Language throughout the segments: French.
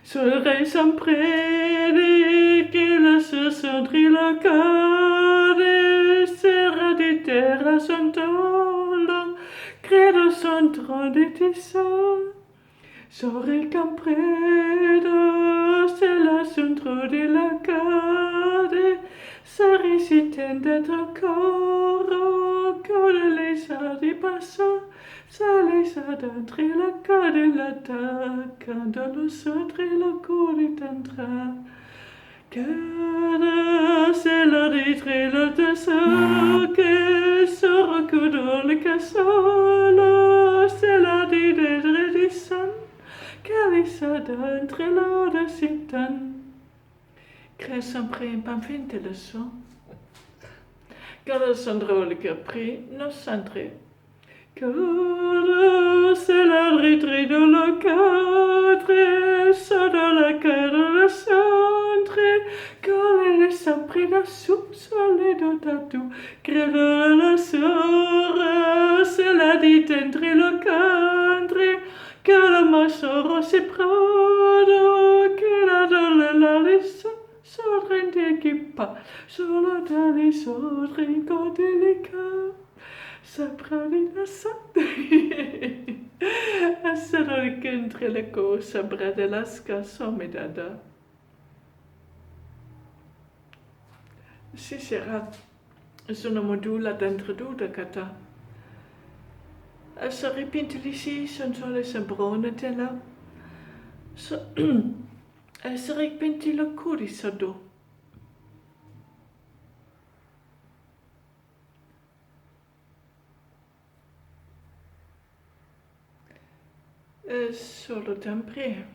Soleil sempre che la sentri la care sera di terra sant'olo credo sontro di ti sa sore campredo se la centro di la cade sari si tende tra coro code le sa di passo sale sa d'entre la cade la ta quand lo sottre la cori t'entra Cara se la ritre la tessa che sora cudo le casolo se la di dedre di san Calisa d'entre l'ora sitan Cre sempre in panfinte le so Cara sandro le capri no santre Cara se la ritre de la cadre Soda la cadre centre Cale le sapri la soupe sole do tatu Credo la sora se la dit entre le cadre Que la masoro si prodo Che la dole la lisa Sorrente equipa Solo tali sorrinco delica Sabrina sante Essere che entre le cose bradelasca somedada Si sarà sono modula dentro da cata Essere pintilici sono sole sembrone tela Essere pintilo curi sado Solo sempre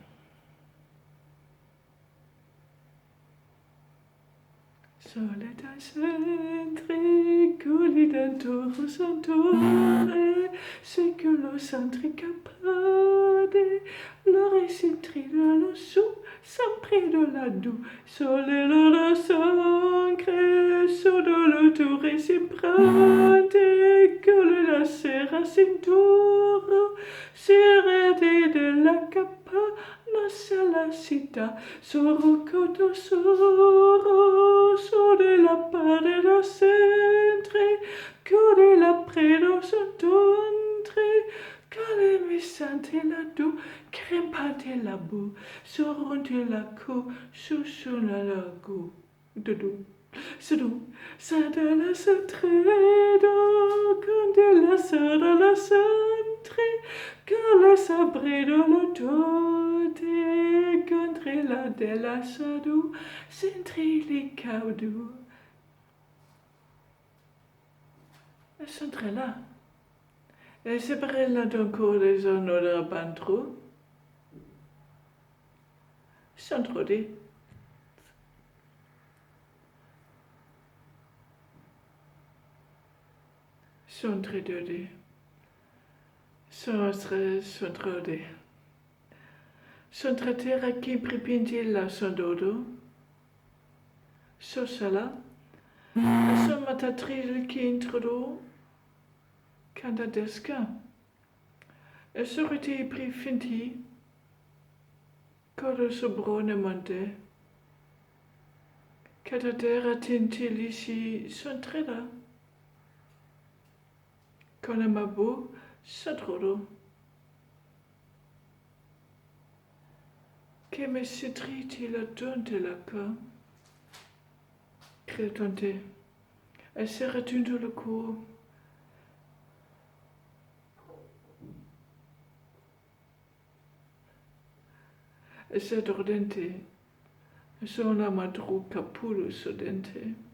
Sole da centri culi dentro santore Seculo santri capade Lore sintrilo lo su Sempre do ladu Sole lo sangre Sodo lo tore simprante Cole la sera sintoro Serete de la capa Nossa la città Soro coto soro Sode la pare da centre Code la predo sottontre Cale mi sante la du Crempate la bu Soronte la co Susuna la gu Dudu Sudu Sada la sentredo Conde la sada la centre Cale sabredo lo tote Contre la della sadu Sentri li caudu E centre là E separella d'ancora les anno da bantro Centro di Centre de Centro di Centre terra chi pripintilla sondodo Sosala Son matatrice chi introdo Candadesca E sorti prifinti Codo sobrone monte Catadera tintilici sontreda Conamabu Sadrodo Che me sitriti la donte la ca Cretonte E sera tunto le cu E sedordente E sona madru capulo sodente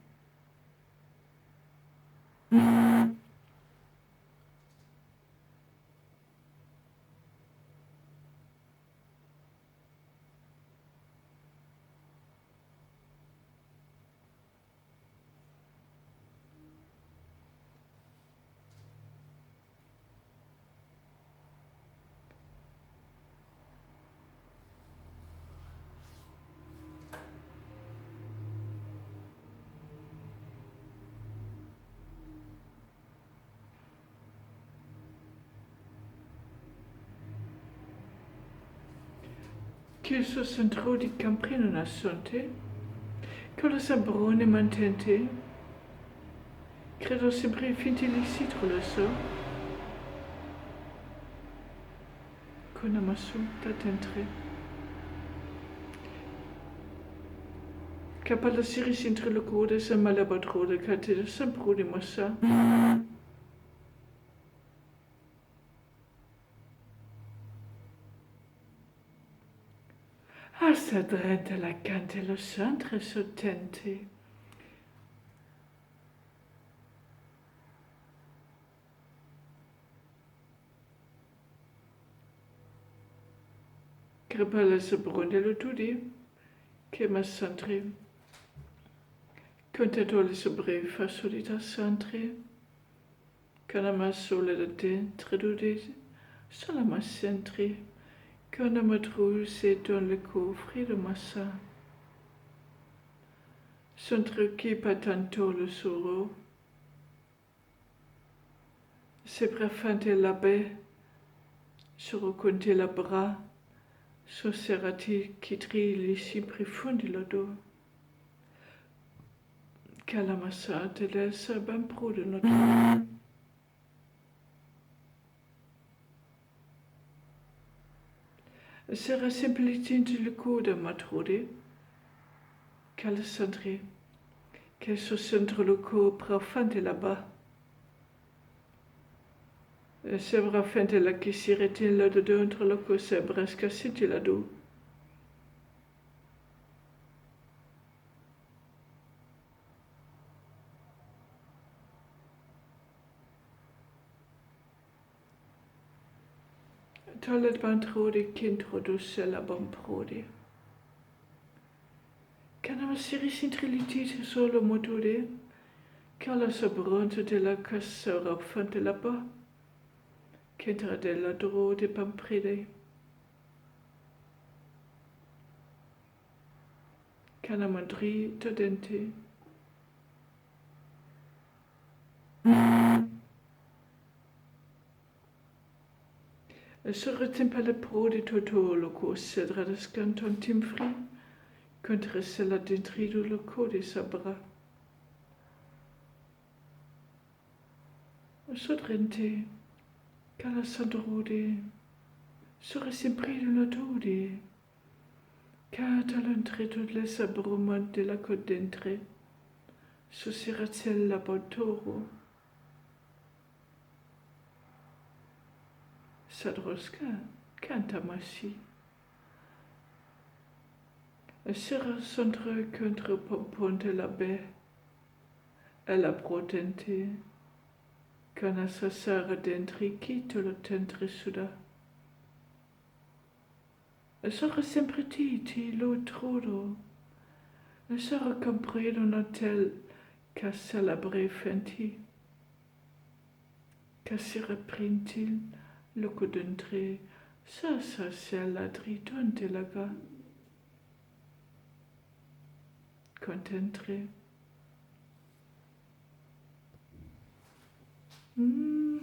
che so centro di camprino nasonte, che lo sabrone mantente, credo sempre finti li citro lo so, con amasu t'attentre. Capalla siris intre le code, sa malabatrode, cate sempre di mossa. Asta drente la cante lo centre sottente. Capalla sabrone lo tudi, che ma centre. Contatole sobre fa solita centre. Canama sole de dentro de solama centre. Canama trousse dans le coffre de massa. Centre qui pas tantôt le soro. C'est prafante la baie. Se raconter la bras. So serati qui tri les si profondi la do. Calamassa te laisse ben pro de notre. Sera simplicité le coup de matrode. Qu'elle centre. Qu'elle se centre le coup profante là-bas. C'est profante là qui s'irait là de entre le coup c'est presque cité là-dedans. Toilet bantrode qu'introduce la bomprode. Canama siris intrilitite solo motode. Cala sabronte de la cassera fante là-bas. Qu'entra de la drode pampride. Canamandri todente. Se retempa le prode toto loco cedra de scanton timfri. Contre cela dentrido loco de sabra. Sodrente. Cala sandrode. Sera sempre de la dode. Catalentre toutes les sabrements de la côte d'entrée. Ce sera-t-elle la botoro? Sadroska, cantamasi. Sera centre contre pompon de la baie. Elle a protente. Cana sa sara d'entri quitte le tentre souda. Sera sempre titi lo trodo. Sera compredo notel ca celebre fenti. Ca sera printil le coup d'entrée. Ça c'est la dritonte laga. Contentre.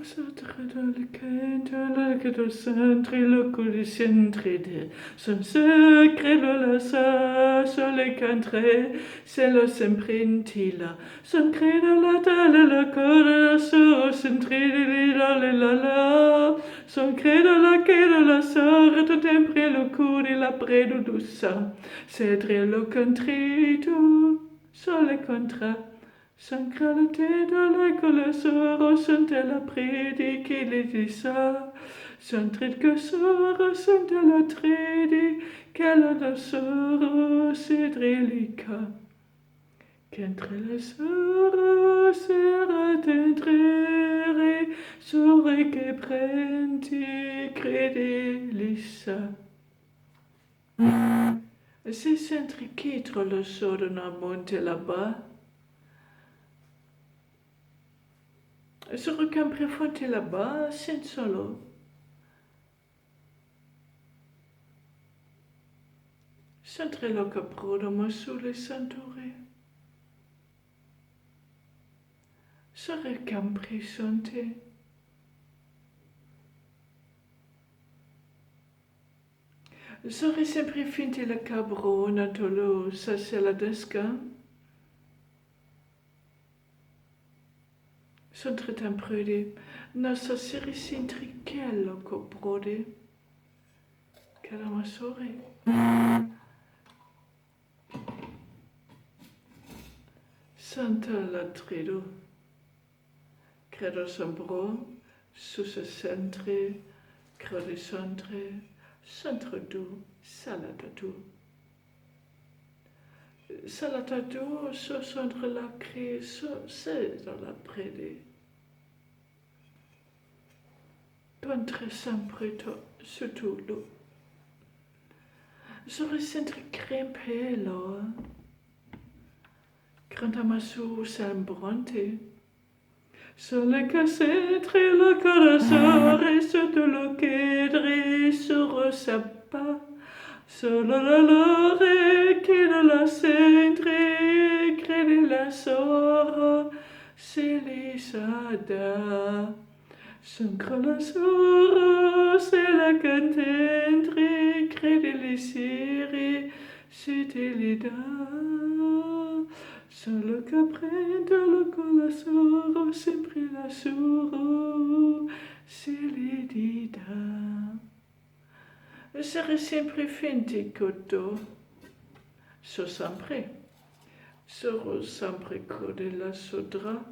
Sottre dans le quinte, le centre, le coup du centre de son secret de la sa, sur les cantrés, c'est le semprintila, son cri de la telle, le corps de la sauce, centre de la, son cri de la quai de la sorte, temprer le coup de la près de douce, c'est très le contrito, sur les contrats. Sancralité de la colère, sentait la prédie qui les dit ça. Sentrit que sort, sentait la trédie, qu'elle a sort, c'est délicat. Qu'entre les sœurs, sera d'entrée, saurait que prenti, crédit, lissa. C'est centriquitre le sort de la monte là-bas. Se recamper fonte là-bas, c'est solo. Centre lo caprodomo sulle santure. Se recamper sonte. Sore sempre finti la cabrona tolo sa se la desca. Sunt tan prudi, na sa seri sintrichello coprode. Carama sore. Santa la trido. Credo sombro, susa centre, crede centre, centre du, salata du. Salata du, so centre la crée, so c'est dans la prede. Contre sempre to, surtout lo. Sore centre crempelo. Crantamasu sembronte. Sole cassetre la corazore sotto lo chiedri sur sappa. Solo la lore che la centre crede la soro se li sada. Soncro la soro se la contentri crede li siri se te li da. Solo caprendo lo colasoro, sempre la suro, se li dida. Sare sempre finti coto, so sempre. Soro sempre code la sodra,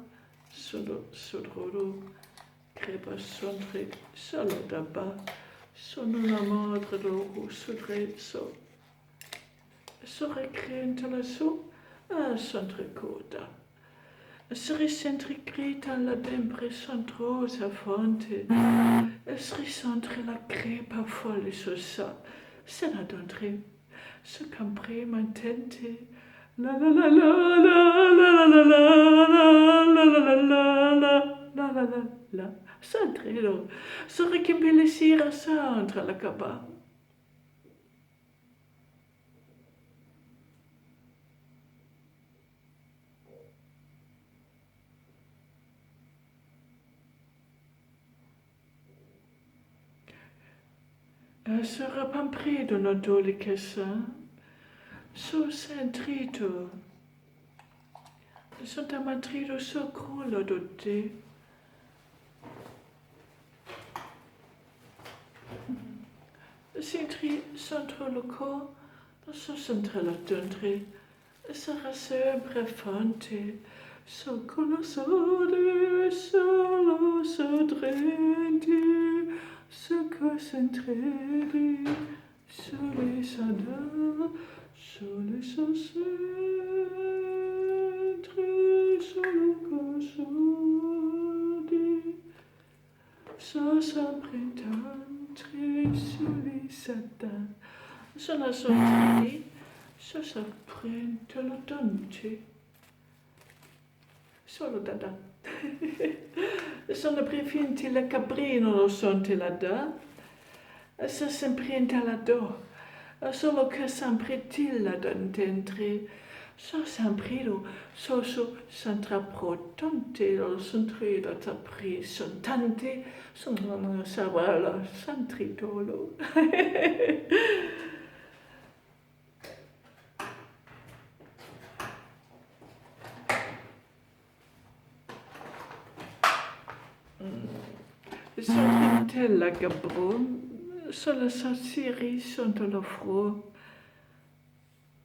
solo sodrolo, crepa sempre, solo daba, sono la madre loro, sodre so. Sore creente la so. Centre coda. Sri centri creta la dempre centrosa fonte. Sri centre la crepa folle so sa. Sena d'entre. Se campre mantente. La la la la la la la la la la la la la la la la la. Centre lo. Sori che bellissira centre la caba. Sera pampredo notolicessa, so centrito, santa matrido so crollo dotte. Sintri centro loco, so centre la dontre, sarà sempre fonte, so colossore, solo so drenti. Se concentreri sulle sada, sulle centri, solo cosodi, so sempre tantri sulle sada, sono centri, so sempre tolodonti, solo dada. Sono prefinti la caprino lo sonte la da, sa sempre la do, solo che sempre tilla d'ententri, so sempre lo, so santra protante, lo centri da tapri, son tante, sono savala, santritolo. Sontella gabron, sola sa siri sonto lo fro,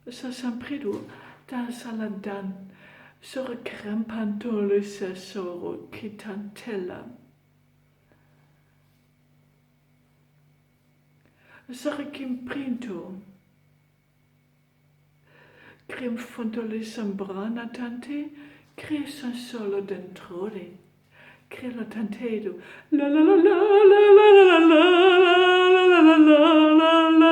sa samprido da saladan, sora crempantolo sa soro kitantella. Sora kimprinto, crem fontole sambrana tante, cresa solo dentrore. Crelo tantedo, la la la la la la la la la la la la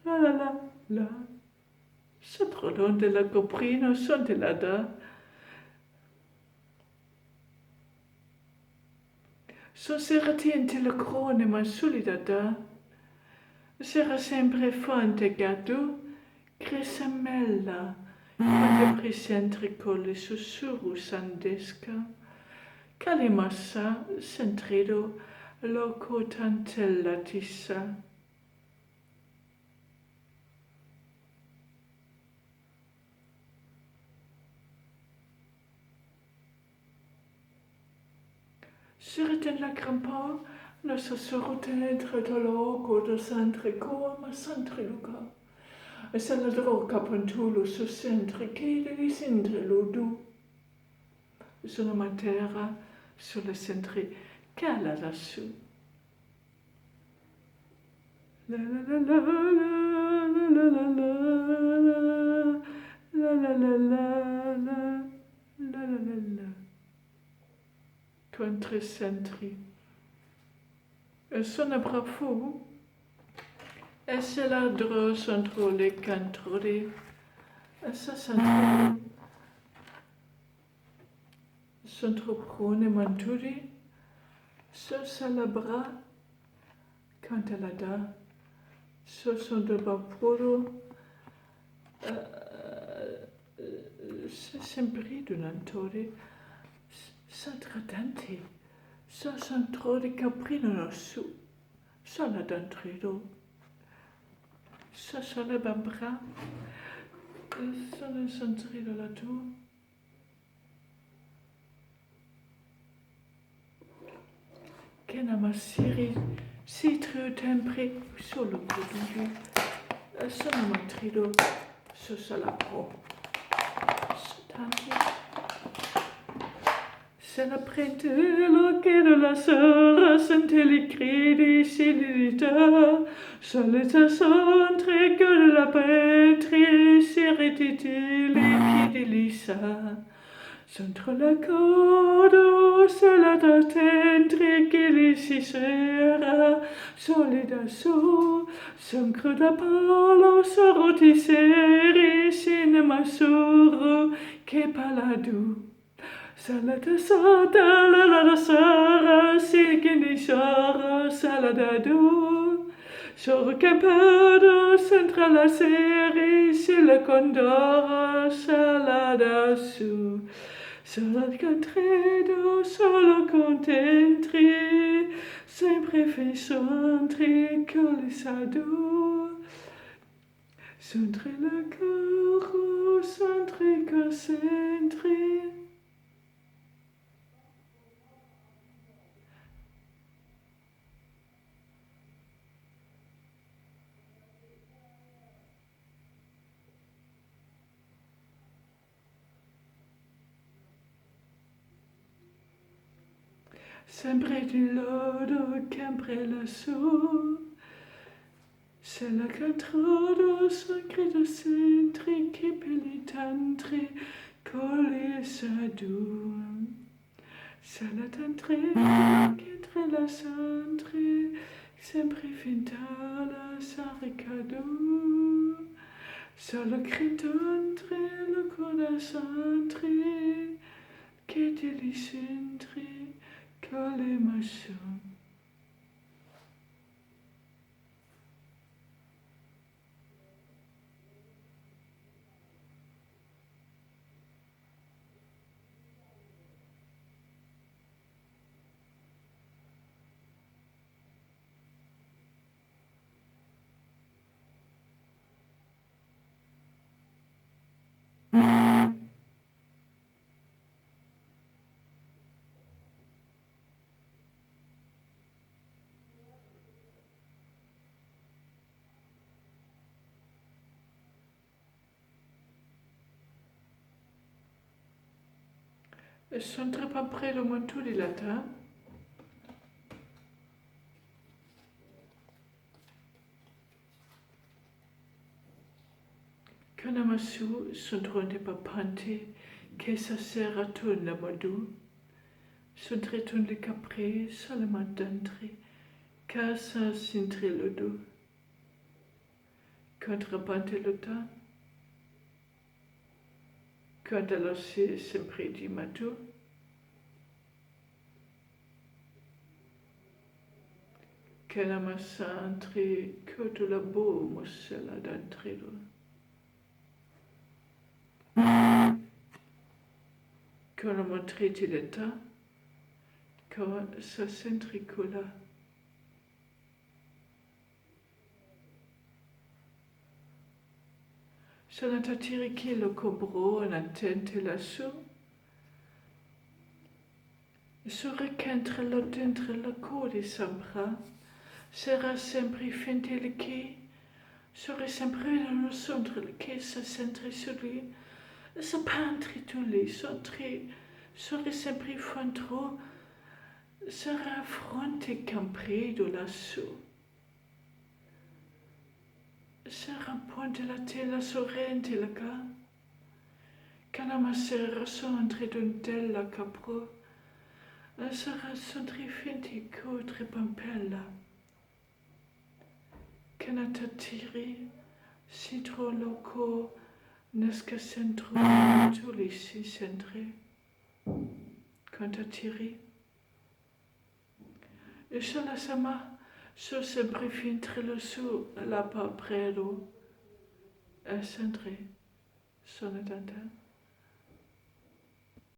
la la la la. Sotrodon de la coprino sontelada. So seratiente la crone ma solidada. Sera sempre fonte gatto. Cresamella, quando presentrico le sussurru sandesca, Calimassa, centrido, loco tantellatissa. Surten la crampa, lo sossorutentre de loco de santrico, ma santriluca. E se la droga pantulo su centri che devi sentire ludu. Sono matera sulle centri cala lassù. La la la la la la la la la la la la la la la. Contre centri. E sono bravo. E se la dro centro le cantori. E sa centro prone manturi. So salabra. Cantalada. So son de vaporo. Se sempre donantori. S'entradante. So centro di caprino no su. Sola d'entrido. So sola bambra. Sono centrido la tour. Che nama siri. Citrio tempri. Solo godudu. Sono matrido. So sola pro. So tanti. Se la prete lo che de la sera sente li credi silita, solita centre que de la petri sirititi li piedi lisa. Centre la codo, se la da tentri che li si sera, solida su, son da palo, soroti seri, cinema suru, che paladu. Salada sata la la sara sikini shara salada do Shore campado centra la serie sila condora salada su Salad contredo solo contentri sempre fesantri colisado Centre la coro centri cosentri Sempre di lodo sempre lassù, se la cantrodo sacredo centri che pelitantri colisadu. Se la tantri che tre la santri, sempre fintala saricadu. Solo critantri lo coda santri, che delicentri. Calimassa. Sono troppo près manteau di latin. Kanamasu sono de papanti che sa sera tun la madu. Sono tretun le capri solaman dentri. Casa sintri lodu. Contrapante lota. Quando si sempre di matu. Kanamasa entri coto la bo musela d'entrido. Kanama triti l'età. con sa centricula. Sono tatiri che lo cobro en attente lassù. Sore qu'entre lo dentro la code saprà. Sarà sempre fentile che. Sore sempre nello centro che sa centri su lui. Sa pantri tu li centri. Sore sempre fontro. Sarà fronte campredo lassù. Sarà ponte la tela sorrente la ca. Canama sera centre d'un tella capro. Sarà centri fenti cotre pampella. Canatatiri, citro loco, nesca centro, tulisi centre. Cantatiri. E la sama, so sempre fintre lo su, la pa predo, centre, sonatanta.